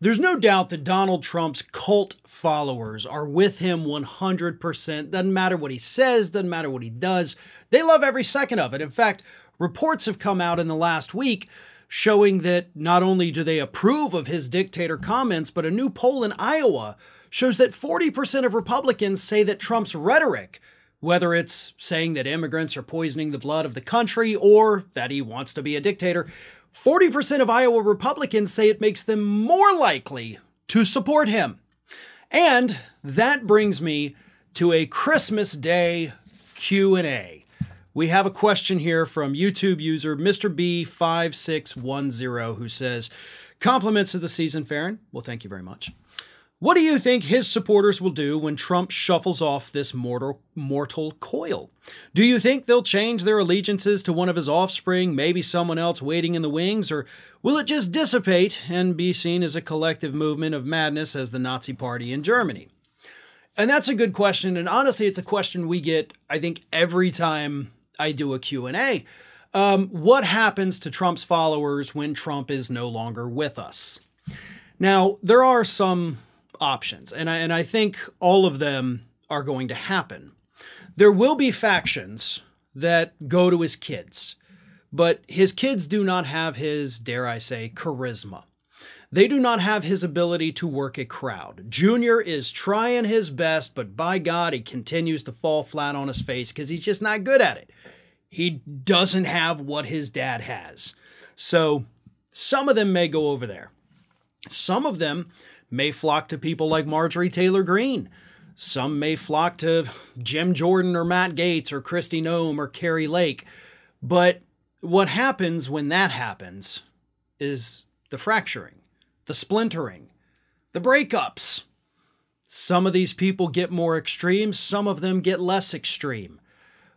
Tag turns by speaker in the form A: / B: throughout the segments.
A: There's no doubt that Donald Trump's cult followers are with him 100%. Doesn't matter what he says, doesn't matter what he does. They love every second of it. In fact, reports have come out in the last week showing that not only do they approve of his dictator comments, but a new poll in Iowa shows that 40% of Republicans say that Trump's rhetoric, whether it's saying that immigrants are poisoning the blood of the country or that he wants to be a dictator, 40% of Iowa Republicans say it makes them more likely to support him. And that brings me to a Christmas Day Q&A. We have a question here from YouTube user Mr. B5610 who says, compliments of the season, Farron. Well, thank you very much. What do you think his supporters will do when Trump shuffles off this mortal coil? Do you think they'll change their allegiances to one of his offspring, maybe someone else waiting in the wings, or will it just dissipate and be seen as a collective movement of madness as the Nazi Party in Germany? And that's a good question, and honestly, it's a question we get, I think, every time I do a Q&A. What happens to Trump's followers when Trump is no longer with us? Now, there are some options, and I think all of them are going to happen. There will be factions that go to his kids, but his kids do not have his, dare I say, charisma. They do not have his ability to work a crowd. Junior is trying his best, but by God, he continues to fall flat on his face because he's just not good at it. He doesn't have what his dad has. So some of them may go over there. Some of them may flock to people like Marjorie Taylor Greene. Some may flock to Jim Jordan or Matt Gaetz or Kristi Noem or Kari Lake. But what happens when that happens is the fracturing, the splintering, the breakups. Some of these people get more extreme, some of them get less extreme.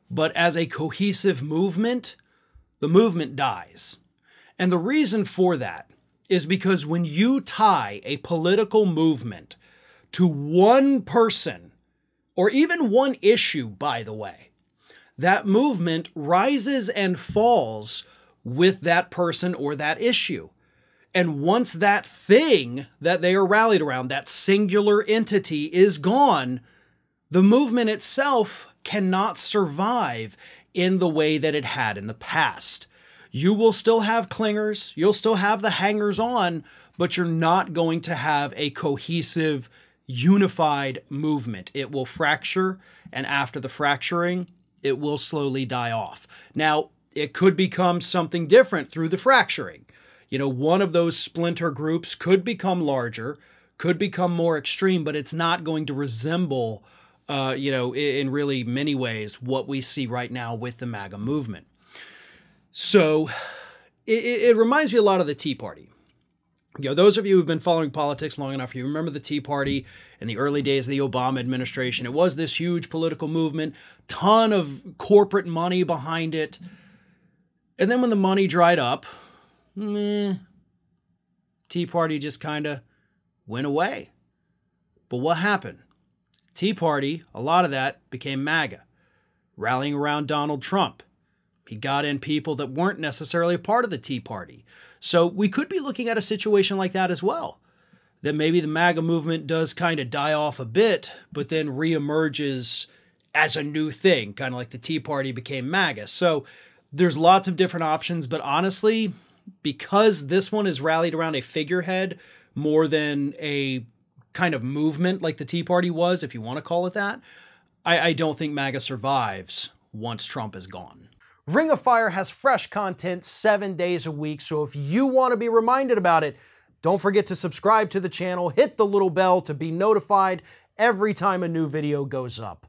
A: But as a cohesive movement, the movement dies. And the reason for that is because when you tie a political movement to one person, or even one issue, by the way, that movement rises and falls with that person or that issue. And once that thing that they are rallied around, that singular entity, is gone, the movement itself cannot survive in the way that it had in the past. You will still have clingers, you'll still have the hangers on, but you're not going to have a cohesive, unified movement. It will fracture, and after the fracturing, it will slowly die off. Now, it could become something different through the fracturing. You know, one of those splinter groups could become larger, could become more extreme, but it's not going to resemble, in really many ways, what we see right now with the MAGA movement. So it reminds me a lot of the Tea Party. You know, those of you who've been following politics long enough, you remember the Tea Party in the early days of the Obama administration. It was this huge political movement, ton of corporate money behind it. And then when the money dried up, Tea Party just kind of went away. But what happened? Tea Party, a lot of that became MAGA, rallying around Donald Trump. He got in people that weren't necessarily a part of the Tea Party. So we could be looking at a situation like that as well. That maybe the MAGA movement does kind of die off a bit, but then reemerges as a new thing, kind of like the Tea Party became MAGA. So there's lots of different options, but honestly, because this one is rallied around a figurehead more than a kind of movement like the Tea Party was, if you want to call it that, I don't think MAGA survives once Trump is gone. Ring of Fire has fresh content 7 days a week, so if you want to be reminded about it, don't forget to subscribe to the channel, hit the little bell to be notified every time a new video goes up.